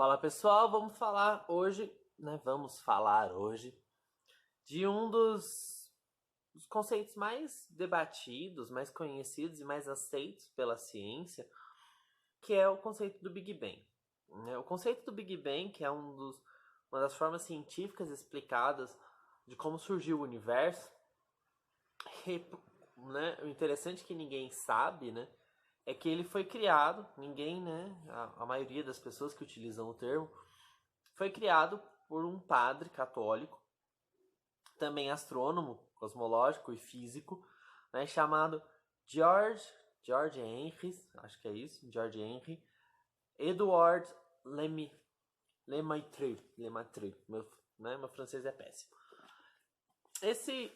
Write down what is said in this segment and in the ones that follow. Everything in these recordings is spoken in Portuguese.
Fala pessoal, Vamos falar hoje de um dos conceitos mais debatidos, mais conhecidos e mais aceitos pela ciência, que é o conceito do Big Bang. O conceito do Big Bang, que é uma das formas científicas explicadas de como surgiu o universo, o interessante é que ninguém sabe, né? É que ele foi criado, a maioria das pessoas que utilizam o termo, foi criado por um padre católico, também astrônomo, cosmológico e físico, né, chamado George Henry, acho que é isso, George Henry Edouard Lemaitre, meu francês é péssimo. Esse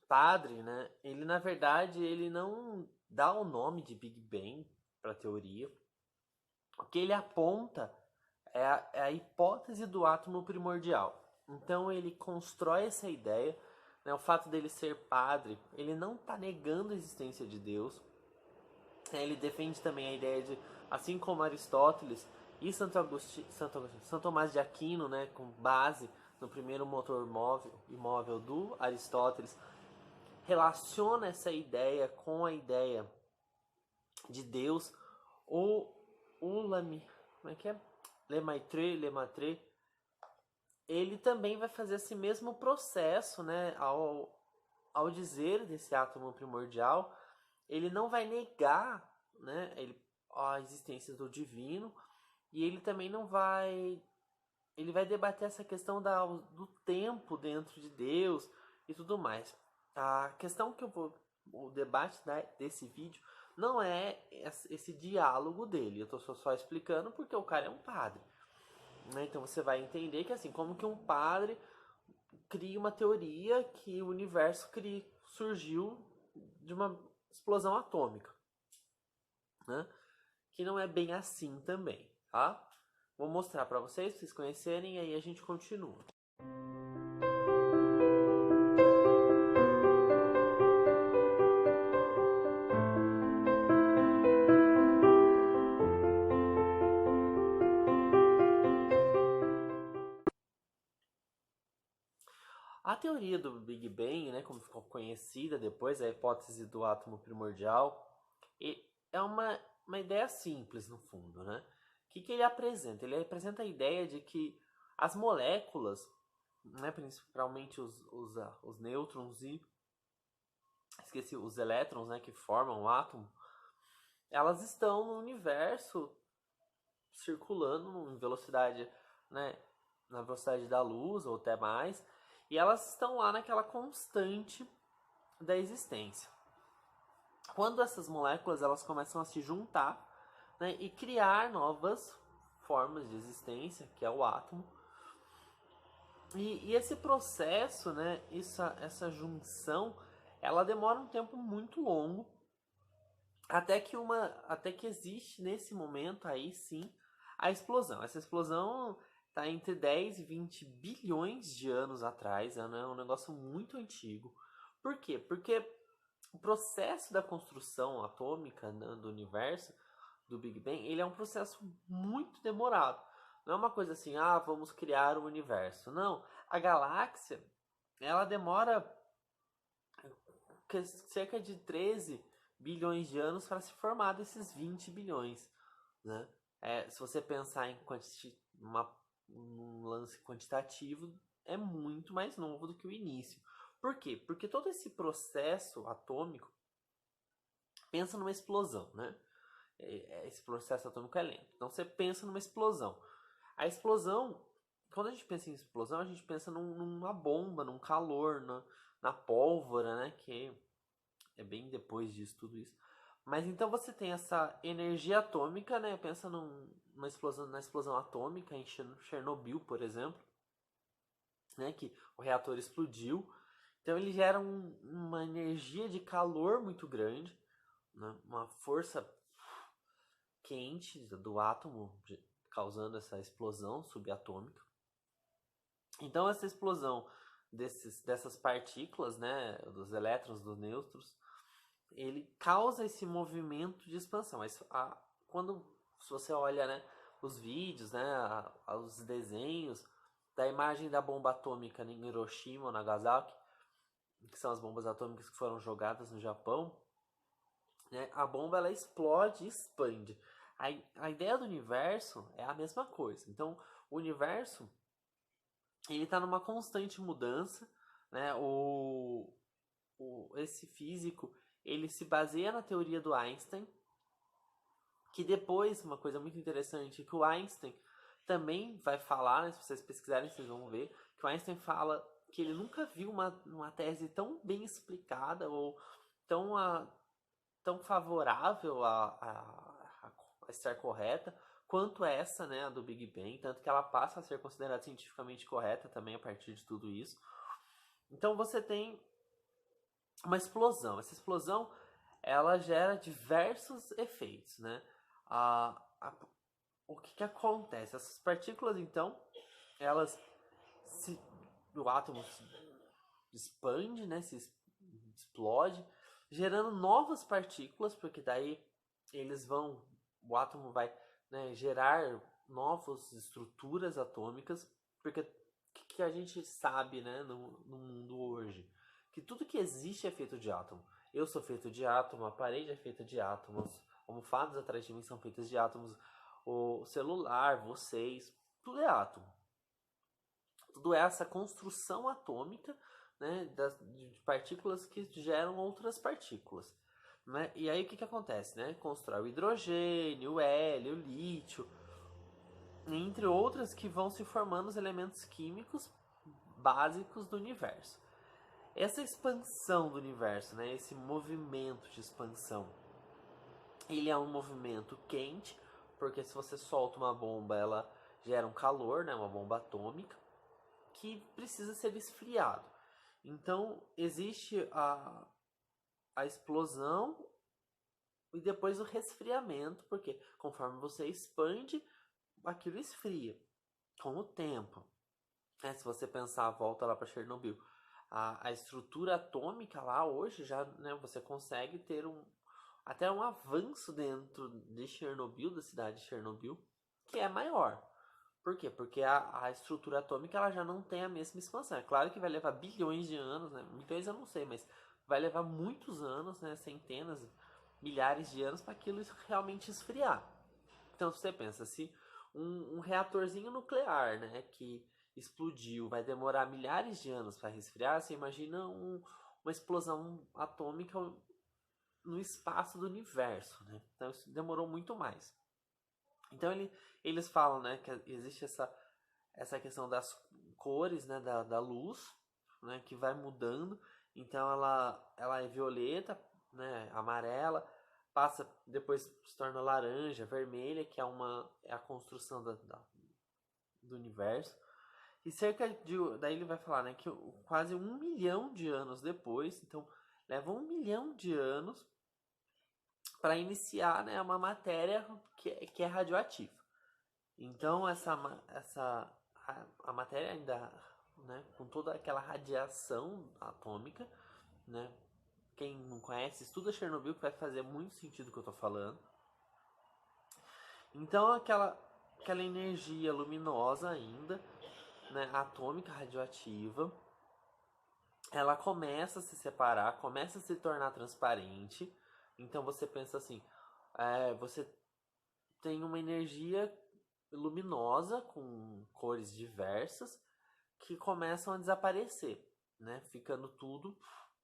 padre, né, ele na verdade ele não dá o nome de Big Bang para a teoria. O que ele aponta é a hipótese do átomo primordial. Então ele constrói essa ideia, né, o fato dele ser padre, ele não está negando a existência de Deus. Ele defende também a ideia de, assim como Aristóteles e São Tomás de Aquino, né, com base no primeiro motor imóvel do Aristóteles, relaciona essa ideia com a ideia de Deus. Como é que é? Lemaitre, ele também vai fazer esse mesmo processo, né, ao dizer desse átomo primordial. Ele não vai negar, né, a existência do divino, e ele também não vai... Ele vai debater essa questão do tempo dentro de Deus e tudo mais. A questão o debate desse vídeo não é esse diálogo dele. Eu estou só explicando porque o cara é um padre. Então você vai entender que assim, como que um padre cria uma teoria que o universo surgiu de uma explosão atômica, né? Que não é bem assim também, tá? Vou mostrar para vocês conhecerem e aí a gente continua. A teoria do Big Bang, né, como ficou conhecida depois, a hipótese do átomo primordial, é uma ideia simples no fundo, né? O que ele apresenta? Ele apresenta a ideia de que as moléculas, né, principalmente os nêutrons e os elétrons, né, que formam o átomo, elas estão no universo circulando em velocidade, né, na velocidade da luz ou até mais, e elas estão lá naquela constante da existência. Quando essas moléculas elas começam a se juntar, né, e criar novas formas de existência, que é o átomo, e esse processo, né, essa junção, ela demora um tempo muito longo, até que existe nesse momento aí sim a explosão. Essa explosão está entre 10 e 20 bilhões de anos atrás, é um negócio muito antigo. Por quê? Porque o processo da construção atômica, né, do universo, do Big Bang, ele é um processo muito demorado. Não é uma coisa assim, vamos criar o universo. Não, a galáxia, ela demora cerca de 13 bilhões de anos para se formar desses 20 bilhões. Né? Se você pensar em um lance quantitativo, é muito mais novo do que o início. Por quê? Porque todo esse processo atômico, pensa numa explosão, né? Esse processo atômico é lento. Então você pensa numa explosão. A explosão, quando a gente pensa em explosão, a gente pensa numa bomba, num calor, na pólvora, né? Que é bem depois disso, tudo isso. Mas então você tem essa energia atômica, né? Pensa na explosão atômica em Chernobyl, por exemplo, né? Que o reator explodiu. Então ele gera uma energia de calor muito grande, né? Uma força quente do átomo causando essa explosão subatômica. Então essa explosão dessas partículas, né? Dos elétrons, dos nêutrons, ele causa esse movimento de expansão. Se você olha, né, os vídeos, né, os desenhos da imagem da bomba atômica em Hiroshima ou Nagasaki, que são as bombas atômicas que foram jogadas no Japão, né, a bomba ela explode e expande. A ideia do universo é a mesma coisa. Então, o universo ele está numa constante mudança, né? Esse físico ele se baseia na teoria do Einstein, que depois, uma coisa muito interessante, que o Einstein também vai falar, né, se vocês pesquisarem vocês vão ver, que o Einstein fala que ele nunca viu uma tese tão bem explicada ou tão, tão favorável a estar correta quanto essa, né, a do Big Bang, tanto que ela passa a ser considerada cientificamente correta também a partir de tudo isso. Então você tem uma explosão. Essa explosão ela gera diversos efeitos, né? O que acontece? Essas partículas, então, elas o átomo se expande, né? Se explode, gerando novas partículas, porque daí o átomo vai, né, gerar novas estruturas atômicas, porque o que a gente sabe, né, no mundo hoje? Que tudo que existe é feito de átomo. Eu sou feito de átomo, a parede é feita de átomos, almofadas atrás de mim são feitas de átomos, o celular, vocês, tudo é átomo. Tudo é essa construção atômica, né, de partículas que geram outras partículas. Né? E aí o que acontece? Né? Constrói o hidrogênio, o hélio, o lítio, entre outras que vão se formando os elementos químicos básicos do universo. Essa expansão do universo, né, esse movimento de expansão, ele é um movimento quente, porque se você solta uma bomba, ela gera um calor, né, uma bomba atômica, que precisa ser esfriado. Então, existe a explosão e depois o resfriamento, porque conforme você expande, aquilo esfria com o tempo. Se você pensar, volta lá para Chernobyl, a estrutura atômica lá hoje já, né, você consegue ter até um avanço dentro de Chernobyl, da cidade de Chernobyl, que é maior. Por quê? Porque a estrutura atômica ela já não tem a mesma expansão. É claro que vai levar bilhões de anos, né? Milhões eu não sei, mas vai levar muitos anos, né? Centenas, milhares de anos para aquilo realmente esfriar. Então, se você pensa, se um reatorzinho nuclear, né, que explodiu, vai demorar milhares de anos para resfriar, você imagina uma explosão atômica no espaço do universo, né? Então, isso demorou muito mais. Então eles falam, né, que existe essa questão das cores, né, da luz, né, que vai mudando. Então ela é violeta, né, amarela, passa depois se torna laranja, vermelha, que é a construção do universo. E daí ele vai falar, né, que quase 1 milhão de anos depois, então leva 1 milhão de anos para iniciar, né, uma matéria que é radioativa. Então a matéria ainda, né, com toda aquela radiação atômica, né, quem não conhece, estuda Chernobyl que vai fazer muito sentido o que eu estou falando. Então aquela energia luminosa ainda, né, atômica radioativa, ela começa a se separar, começa a se tornar transparente. Então você pensa assim, você tem uma energia luminosa com cores diversas que começam a desaparecer, né? Ficando tudo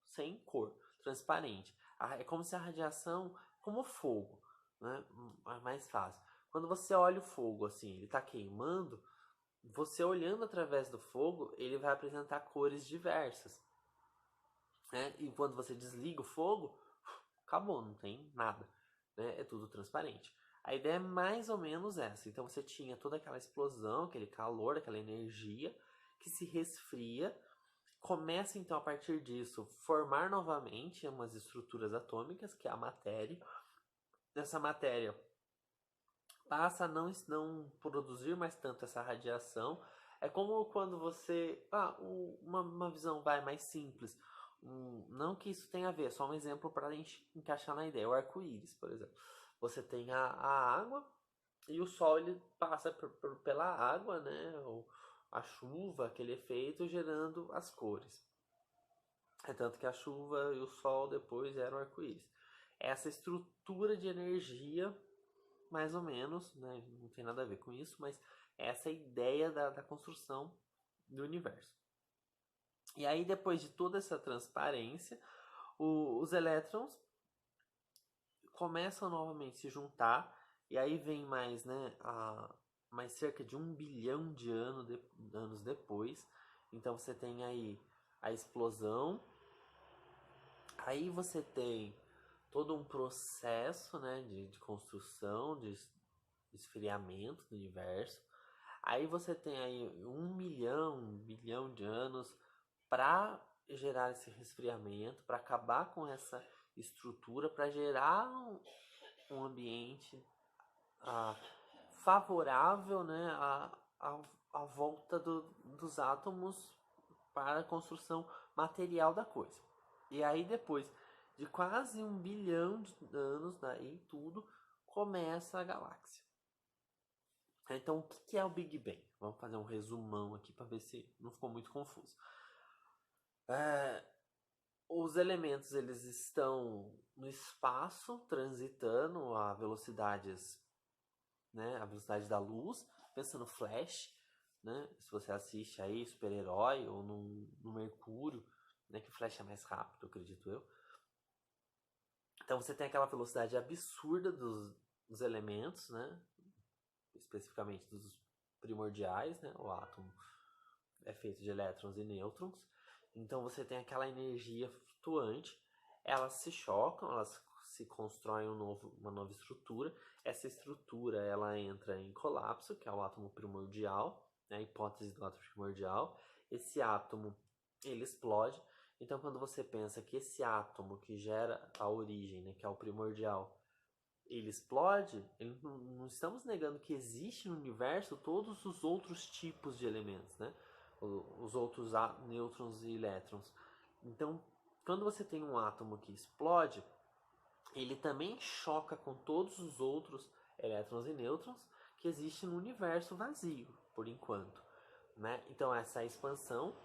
sem cor, transparente. É como se a radiação, como fogo, né? É mais fácil. Quando você olha o fogo assim, ele está queimando, você olhando através do fogo, ele vai apresentar cores diversas, né? E quando você desliga o fogo, acabou, não tem nada, né? É tudo transparente. A ideia é mais ou menos essa. Então você tinha toda aquela explosão, aquele calor, aquela energia que se resfria, começa então a partir disso formar novamente umas estruturas atômicas, que é a matéria. Essa matéria passa a não produzir mais tanto essa radiação. É como quando você... uma visão mais simples. Não que isso tenha a ver, só um exemplo para a gente encaixar na ideia. O arco-íris, por exemplo. Você tem a água, E o Sol ele passa pela água, né? A chuva, aquele efeito, gerando as cores. É tanto que a chuva e o Sol depois eram arco-íris. Essa estrutura de energia, mais ou menos, né? Não tem nada a ver com isso, mas essa é a ideia da construção do universo. E aí, depois de toda essa transparência, os elétrons começam novamente a se juntar, e aí vem mais, né, mais cerca de 1 bilhão de anos depois. Então você tem aí a explosão, aí você tem todo um processo, né, de construção, de esfriamento do universo. Aí você tem aí 1 bilhão de anos para gerar esse resfriamento, para acabar com essa estrutura, para gerar um ambiente ah, favorável, né, à volta dos átomos para a construção material da coisa. E aí depois de quase 1 bilhão de anos, daí tudo, começa a galáxia. Então, o que é o Big Bang? Vamos fazer um resumão aqui para ver se não ficou muito confuso. Os elementos eles estão no espaço, transitando a velocidades, né, a velocidade da luz. Pensa no Flash, né? Se você assiste aí Super-Herói ou no Mercúrio, né, que o Flash é mais rápido, acredito eu. Então você tem aquela velocidade absurda dos elementos, né? Especificamente dos primordiais, né? O átomo é feito de elétrons e nêutrons. Então você tem aquela energia flutuante, elas se chocam, elas se constroem uma nova estrutura. Essa estrutura ela entra em colapso, que é o átomo primordial, né? A hipótese do átomo primordial. Esse átomo ele explode. Então quando você pensa que esse átomo que gera a origem, né, que é o primordial, ele explode, não estamos negando que existe no universo todos os outros tipos de elementos, né? Os outros nêutrons e elétrons. Então, quando você tem um átomo que explode, ele também choca com todos os outros elétrons e nêutrons que existem no universo vazio, por enquanto, né? Então, essa expansão,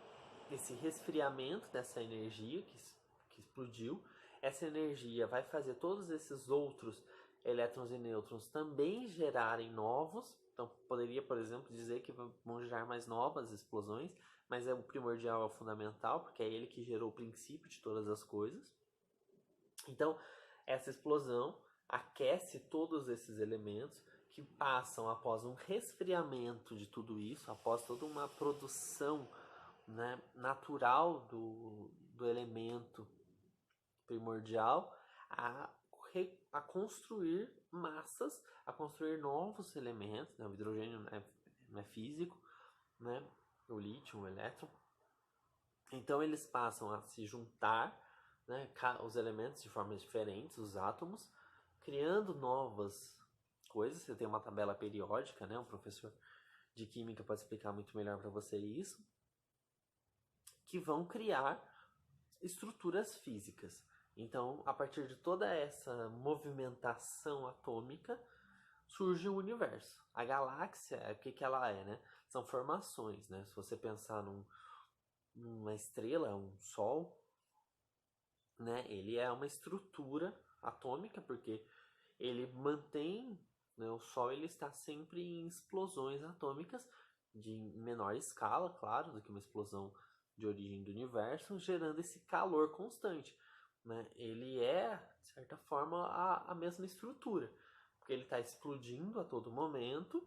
esse resfriamento dessa energia que explodiu, essa energia vai fazer todos esses outros elétrons e nêutrons também gerarem novos. Então, poderia, por exemplo, dizer que vão gerar mais novas explosões, mas o primordial é o fundamental, porque é ele que gerou o princípio de todas as coisas. Então, essa explosão aquece todos esses elementos que passam após um resfriamento de tudo isso, após toda uma produção, né, natural do elemento primordial, a, a construir massas, a construir novos elementos, né? O hidrogênio não é físico, né? O lítio, o elétron. Então eles passam a se juntar, né, os elementos de formas diferentes, os átomos, criando novas coisas. Você tem uma tabela periódica, né? Um professor de química pode explicar muito melhor para você isso, que vão criar estruturas físicas. Então, a partir de toda essa movimentação atômica, surge o universo. A galáxia, o que ela é, né? São formações, né? Se você pensar numa estrela, um sol, né? Ele é uma estrutura atômica, porque ele mantém, né? O Sol ele está sempre em explosões atômicas de menor escala, claro, do que uma explosão de origem do universo, gerando esse calor constante, né? Ele é, de certa forma, a mesma estrutura, porque ele está explodindo a todo momento,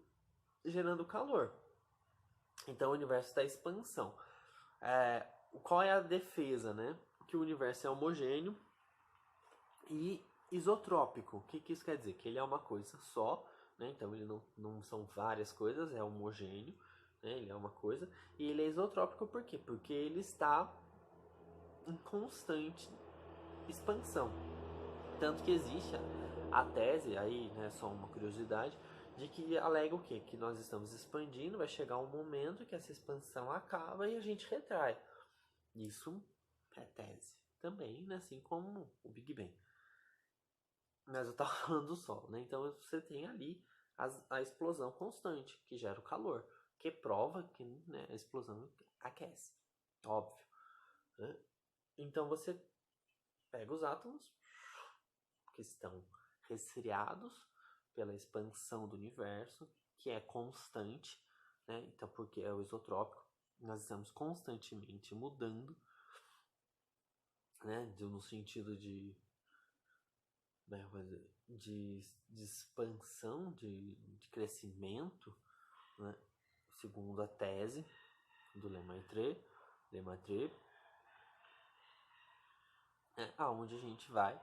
gerando calor. Então o universo está em expansão. Qual é a defesa, né? Que o universo é homogêneo e isotrópico. O que isso quer dizer? Que ele é uma coisa só, né? Então ele não são várias coisas, é homogêneo, né? Ele é uma coisa. E ele é isotrópico por quê? Porque ele está em constante expansão. Tanto que existe a tese, aí, né, só uma curiosidade, de que alega o quê? Que nós estamos expandindo, vai chegar um momento que essa expansão acaba e a gente retrai. Isso é tese também, né, assim como o Big Bang. Mas eu tava falando do Sol, né? Então você tem ali a explosão constante, que gera o calor, que prova que, né, a explosão aquece, óbvio. Né? Então você pega os átomos que estão resfriados pela expansão do universo, que é constante, né? Então, porque é o isotrópico, nós estamos constantemente mudando, né? No sentido né, de expansão, de crescimento, né? Segundo a tese do Lemaitre, aonde a gente vai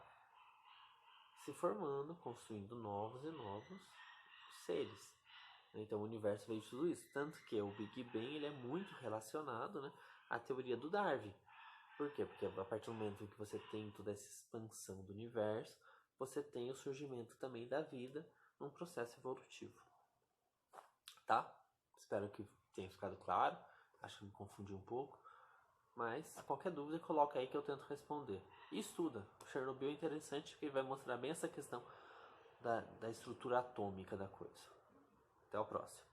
se formando, construindo novos e novos seres. Então o universo veio de tudo isso, tanto que o Big Bang ele é muito relacionado, né, à teoria do Darwin. Por quê? Porque a partir do momento em que você tem toda essa expansão do universo, você tem o surgimento também da vida num processo evolutivo. Tá? Espero que tenha ficado claro. Acho que me confundi um pouco. Mas qualquer dúvida, coloca aí que eu tento responder. E estuda. O Chernobyl é interessante porque ele vai mostrar bem essa questão da estrutura atômica da coisa. Até o próximo.